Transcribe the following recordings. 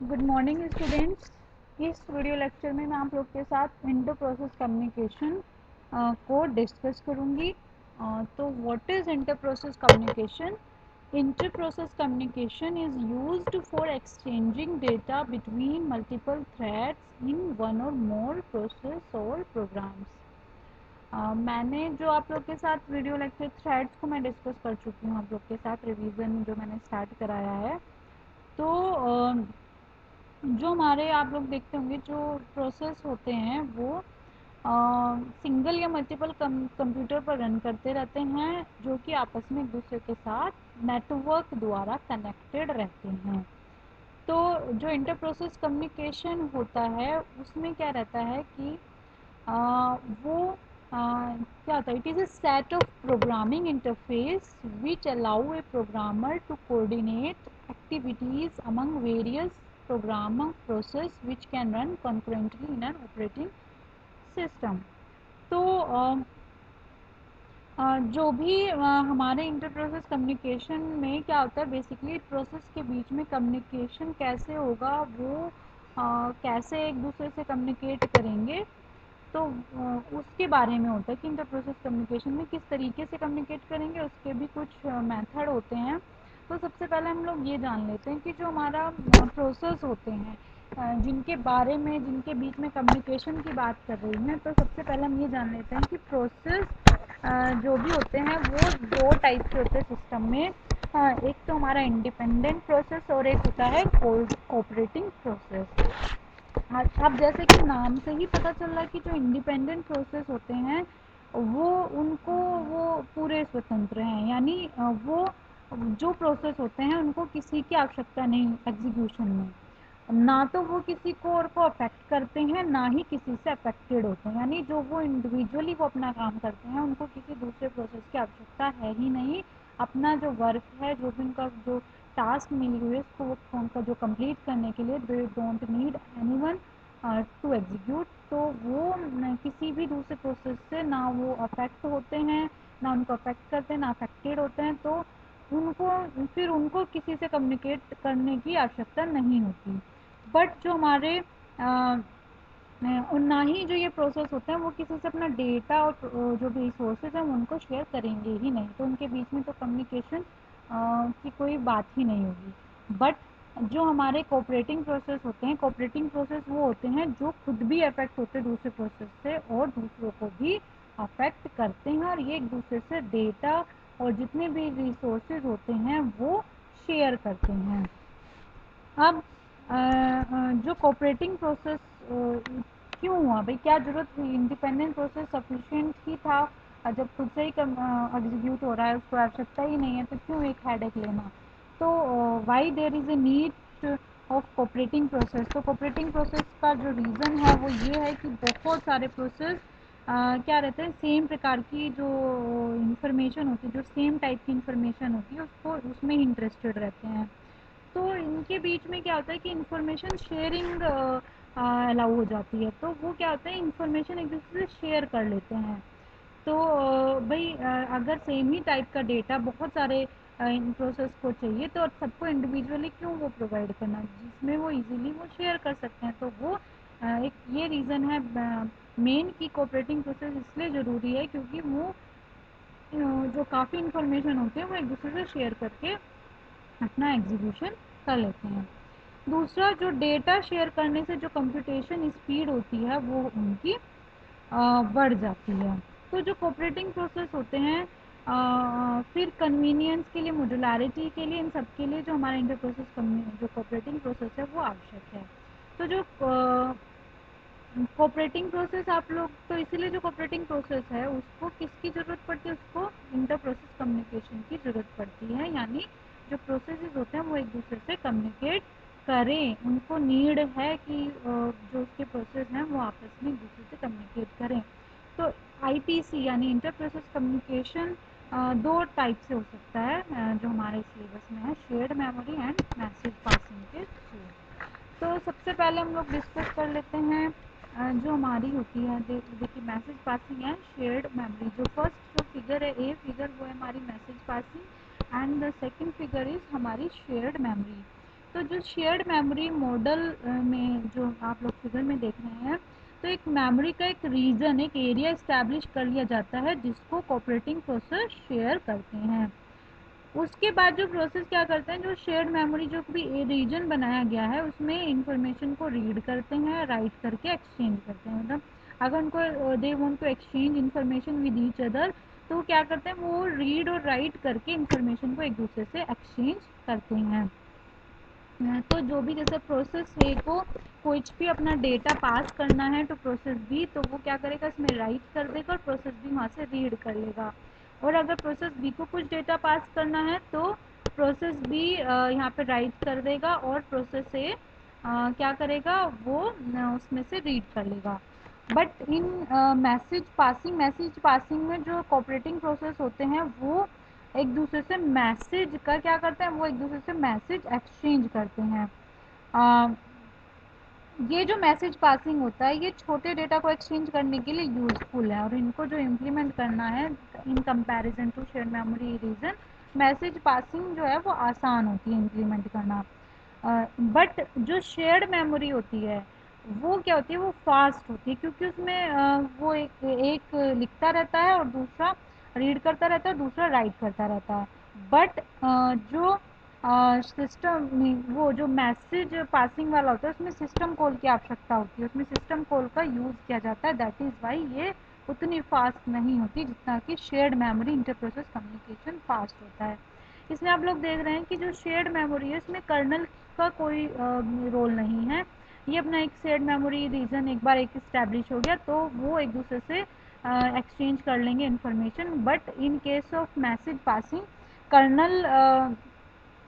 Good morning students. इस video lecture में मैं आप लोग के साथ इंटर प्रोसेस कम्युनिकेशन को डिस्कस करूंगी। तो what is inter process communication? Inter process communication is used for exchanging data between multiple threads in one और मोर प्रोसेस और प्रोग्राम्स। मैंने जो आप लोग के साथ वीडियो लेक्चर थ्रेड्स को मैं डिस्कस कर चुकी हूँ, आप लोग के साथ रिवीजन जो मैंने स्टार्ट कराया है। तो जो हमारे आप लोग देखते होंगे जो प्रोसेस होते हैं वो सिंगल या मल्टीपल कंप्यूटर पर रन करते रहते हैं, जो कि आपस में एक दूसरे के साथ नेटवर्क द्वारा कनेक्टेड रहते हैं। तो जो इंटर प्रोसेस कम्युनिकेशन होता है उसमें क्या रहता है कि वो क्या होता है, it is a set of programming interface which allow a programmer to coordinate activities among various program process which can run concurrently in an operating system। तो जो भी हमारे इंटर प्रोसेस कम्युनिकेशन में क्या होता है, बेसिकली प्रोसेस के बीच में कम्युनिकेशन कैसे होगा, वो कैसे एक दूसरे से कम्युनिकेट करेंगे, तो उसके बारे में होता है कि इंटर प्रोसेस कम्युनिकेशन में किस तरीके से कम्युनिकेट करेंगे, उसके भी कुछ मेथड होते हैं। तो सबसे पहले हम लोग ये जान लेते हैं कि जो हमारा प्रोसेस होते हैं जिनके बारे में, जिनके बीच में कम्युनिकेशन की बात कर रही हैं, तो सबसे पहले हम ये जान लेते हैं कि प्रोसेस जो भी होते हैं वो दो टाइप के होते हैं सिस्टम में। एक तो हमारा इंडिपेंडेंट प्रोसेस और एक होता है कोऑपरेटिंग प्रोसेस। अब जैसे कि नाम से ही पता चल रहा है कि जो इंडिपेंडेंट प्रोसेस होते हैं वो उनको वो पूरे स्वतंत्र हैं, यानी वो जो प्रोसेस होते हैं उनको किसी की आवश्यकता नहीं एग्जीक्यूशन में, ना तो वो किसी को और को अफेक्ट करते हैं ना ही किसी से अफेक्टेड होते हैं। यानी जो वो इंडिविजुअली वो अपना काम करते हैं उनको किसी दूसरे प्रोसेस की आवश्यकता है ही नहीं। अपना जो वर्क है, जो भी उनका जो टास्क मिली हुई है उसको उनका जो कंप्लीट करने के लिए they don't need anyone to execute. तो वो किसी भी दूसरे प्रोसेस से ना वो अफेक्ट होते हैं, ना उनको अफेक्ट करते हैं, ना अफेक्टेड होते हैं। तो उनको किसी से कम्युनिकेट करने की आवश्यकता नहीं होती। बट जो हमारे और ना ही जो ये प्रोसेस होते हैं वो किसी से अपना डेटा और जो भी रिसोर्सेज हैं उनको शेयर करेंगे ही नहीं, तो उनके बीच में तो कम्युनिकेशन की कोई बात ही नहीं होगी। बट जो हमारे कोऑपरेटिंग प्रोसेस होते हैं, कोऑपरेटिंग प्रोसेस वो होते हैं जो खुद भी अफेक्ट होते हैं दूसरे प्रोसेस से और दूसरों को भी अफेक्ट करते हैं, और ये एक दूसरे से डेटा और जितने भी रिसोर्सेज होते हैं वो शेयर करते हैं। अब जो कोऑपरेटिंग प्रोसेस क्यों हुआ भाई, क्या ज़रूरत हुई? इंडिपेंडेंट प्रोसेस सफिशिएंट ही था, जब खुद से ही एग्जीक्यूट हो रहा है उसको आवश्यकता ही नहीं है तो क्यों एक हेडेक लेना। तो why there is a need of cooperating process. तो कोऑपरेटिंग प्रोसेस का जो रीज़न है वो ये है कि बहुत सारे प्रोसेस क्या रहते हैं, सेम प्रकार की जो इंफॉर्मेशन होती है, जो सेम टाइप की इंफॉर्मेशन होती है उसको उसमें ही इंटरेस्टेड रहते हैं। तो इनके बीच में क्या होता है कि इन्फॉर्मेशन शेयरिंग अलाउ हो जाती है। तो वो क्या होता है, इन्फॉर्मेशन एक दूसरे से शेयर कर लेते हैं। तो भाई अगर सेम ही टाइप का डेटा बहुत सारे इन प्रोसेस को चाहिए तो सबको इंडिविजुअली क्यों वो प्रोवाइड करना, जिसमें वो इजीली वो शेयर कर सकते हैं। तो वो एक ये रीज़न है मेन की कोऑपरेटिंग प्रोसेस इसलिए ज़रूरी है क्योंकि वो जो काफ़ी इन्फॉर्मेशन होती है वो एक दूसरे से शेयर करके अपना एग्जीक्यूशन कर लेते हैं। दूसरा, जो डेटा शेयर करने से जो कंप्यूटेशन स्पीड होती है वो उनकी बढ़ जाती है। तो जो कोऑपरेटिंग प्रोसेस होते हैं फिर कन्वीनियंस के लिए, मॉड्यूलरिटी के लिए, इन सब के लिए जो हमारा इंटर प्रोसेस जो कोऑपरेटिंग प्रोसेस है वो आवश्यक है। तो जो कोऑपरेटिंग प्रोसेस आप लोग, तो इसीलिए जो कोऑपरेटिंग प्रोसेस है उसको किसकी ज़रूरत पड़ती है, उसको इंटर प्रोसेस कम्युनिकेशन की ज़रूरत पड़ती है। यानी जो प्रोसेसेस होते हैं वो एक दूसरे से कम्युनिकेट करें, उनको नीड है कि जो उसके प्रोसेस हैं वो आपस में एक दूसरे से कम्युनिकेट करें। तो आईपीसी यानी इंटर प्रोसेस कम्युनिकेशन दो टाइप से हो सकता है जो हमारे सिलेबस में है, shared memory and message passing के थ्रू। तो सबसे पहले हम लोग डिस्कस कर लेते हैं जो हमारी होती है, देखिए message passing and shared memory. जो फर्स्ट जो फिगर है, ए फिगर, वो है हमारी message passing and the second figure is हमारी शेयर्ड मेमोरी। तो जो शेयर्ड मेमोरी मॉडल में जो आप लोग फिगर में देख रहे हैं, तो एक मेमोरी का एक रीजन, एक एरिया इस्टेब्लिश कर लिया जाता है जिसको कोऑपरेटिंग प्रोसेस शेयर करते हैं। उसके बाद जो प्रोसेस क्या करते हैं, जो शेयर्ड मेमोरी जो भी रीजन बनाया गया है उसमें इंफॉर्मेशन को रीड करते हैं, राइट करके एक्सचेंज करते हैं। मतलब अगर उनको they want to exchange information with each other, तो वो क्या करते हैं, वो रीड और राइट करके इंफॉर्मेशन को एक दूसरे से एक्सचेंज करते हैं। तो जो भी जैसे प्रोसेस ए को कुछ भी अपना डेटा पास करना है तो प्रोसेस बी, तो वो क्या करेगा, इसमें राइट कर देगा और प्रोसेस बी वहाँ से रीड कर लेगा। और अगर प्रोसेस बी को कुछ डेटा पास करना है तो प्रोसेस बी यहाँ पे राइट कर देगा और प्रोसेस ए क्या करेगा, वो उसमें से रीड कर लेगा। बट इन मैसेज पासिंग में जो कोऑपरेटिंग प्रोसेस होते हैं वो एक दूसरे से मैसेज का क्या करते हैं, वो एक दूसरे से मैसेज एक्सचेंज करते हैं। आ, ये जो मैसेज पासिंग होता है ये छोटे डेटा को एक्सचेंज करने के लिए यूजफुल है, और इनको जो इम्प्लीमेंट करना है in comparison to share memory region, message passing जो है वो आसान होती है इम्प्लीमेंट करना। बट जो शेयर्ड मेमोरी होती है वो क्या होती है, वो फास्ट होती है, क्योंकि उसमें वो एक लिखता रहता है और दूसरा रीड करता रहता है, दूसरा राइट करता रहता है। बट जो सिस्टम वो जो मैसेज पासिंग वाला होता है उसमें सिस्टम कॉल की आवश्यकता होती है, उसमें सिस्टम कॉल का यूज़ किया जाता है, दैट इज़ वाई ये उतनी फास्ट नहीं होती जितना कि shared memory interprocess communication fast होता है। इसमें आप लोग देख रहे हैं कि जो शेयर्ड मेमोरी है इसमें कर्नल का कोई रोल नहीं है। ये अपना एक शेयर्ड मेमोरी रीजन एक बार एक इस्टेब्लिश हो गया तो वो एक दूसरे से एक्सचेंज कर लेंगे information. But in case of message passing kernel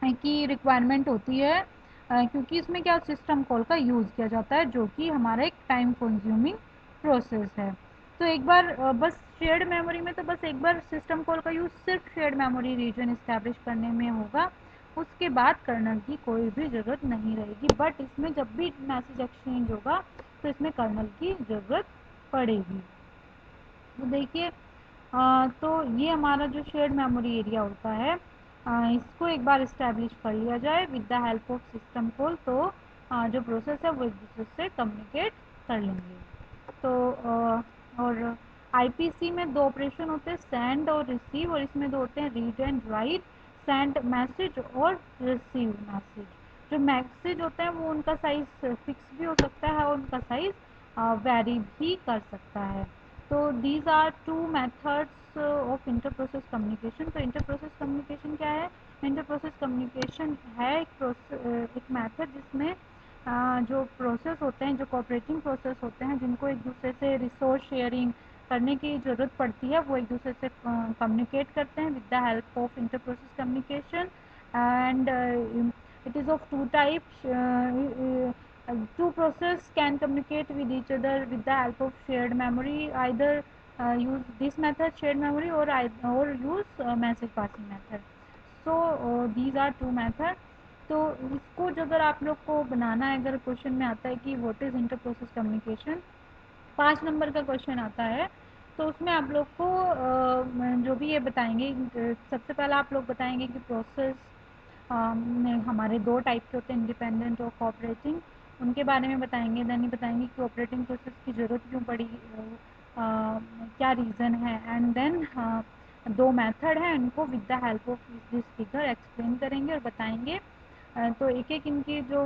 की रिक्वायरमेंट होती है, क्योंकि इसमें क्या सिस्टम कॉल का यूज़ किया जाता है जो कि हमारा एक टाइम कंज्यूमिंग प्रोसेस है। तो एक बार बस शेयर्ड मेमोरी में तो बस एक बार सिस्टम कॉल का यूज़ सिर्फ शेयर्ड मेमोरी रीजन इस्टेब्लिश करने में होगा, उसके बाद कर्नल की कोई भी ज़रूरत नहीं रहेगी। बट इसमें जब भी मैसेज एक्सचेंज होगा तो इसमें कर्नल की ज़रूरत पड़ेगी। तो देखिए तो ये हमारा जो शेयर्ड मेमोरी एरिया होता है, इसको एक बार इस्टेब्लिश कर लिया जाए with the help of system call, तो जो प्रोसेस है वो एक दूसरे से कम्युनिकेट कर लेंगे। तो और आईपीसी में दो ऑपरेशन होते हैं, सेंड और रिसीव, और इसमें दो होते हैं, read and right. Send message और रिसीव मैसेज। जो मैसेज होता है वो उनका साइज फिक्स भी हो सकता है और उनका साइज वेरी भी कर सकता है। तो these are two methods of inter process communication. तो इंटर प्रोसेस कम्युनिकेशन क्या है, इंटर प्रोसेस कम्युनिकेशन है एक मेथड जिसमें जो प्रोसेस होते हैं, जो कोऑपरेटिंग प्रोसेस होते हैं, जिनको एक दूसरे से रिसोर्स शेयरिंग करने की ज़रूरत पड़ती है, वो एक दूसरे से कम्युनिकेट करते हैं with the help of inter process communication. And it is of two types. Two process can communicate with each other with the help of shared memory. Either use this method, shared memory, or use message passing method. So these are two methods. तो इसको जो अगर आप लोग को बनाना है, अगर question में आता है कि what is inter process communication, 5 number का क्वेश्चन आता है, तो उसमें आप लोग को जो भी ये बताएंगे, सबसे पहला आप लोग बताएंगे कि प्रोसेस में हमारे दो टाइप के होते हैं, इंडिपेंडेंट और कोऑपरेटिंग, उनके बारे में बताएंगे। देन ये बताएंगे कि ऑपरेटिंग प्रोसेस की ज़रूरत क्यों पड़ी, क्या रीज़न है। एंड देन दो मेथड हैं, इनको with the help of this figure explain करेंगे और बताएंगे। तो एक एक इनकी जो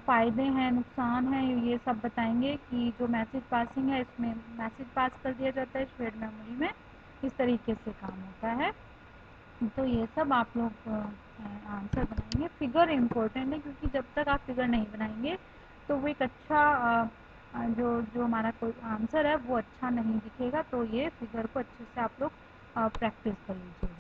फ़ायदे हैं, नुकसान हैं, ये सब बताएंगे कि जो मैसेज पासिंग है इसमें मैसेज पास कर दिया जाता है शेयर्ड मेमोरी में, इस तरीके से काम होता है। तो ये सब आप लोग आंसर बनाएंगे। फिगर इम्पोर्टेंट है क्योंकि जब तक आप फिगर नहीं बनाएंगे तो वो एक अच्छा जो जो हमारा कोई आंसर है वो अच्छा नहीं दिखेगा। तो ये फिगर को अच्छे से आप लोग प्रैक्टिस कर लीजिए।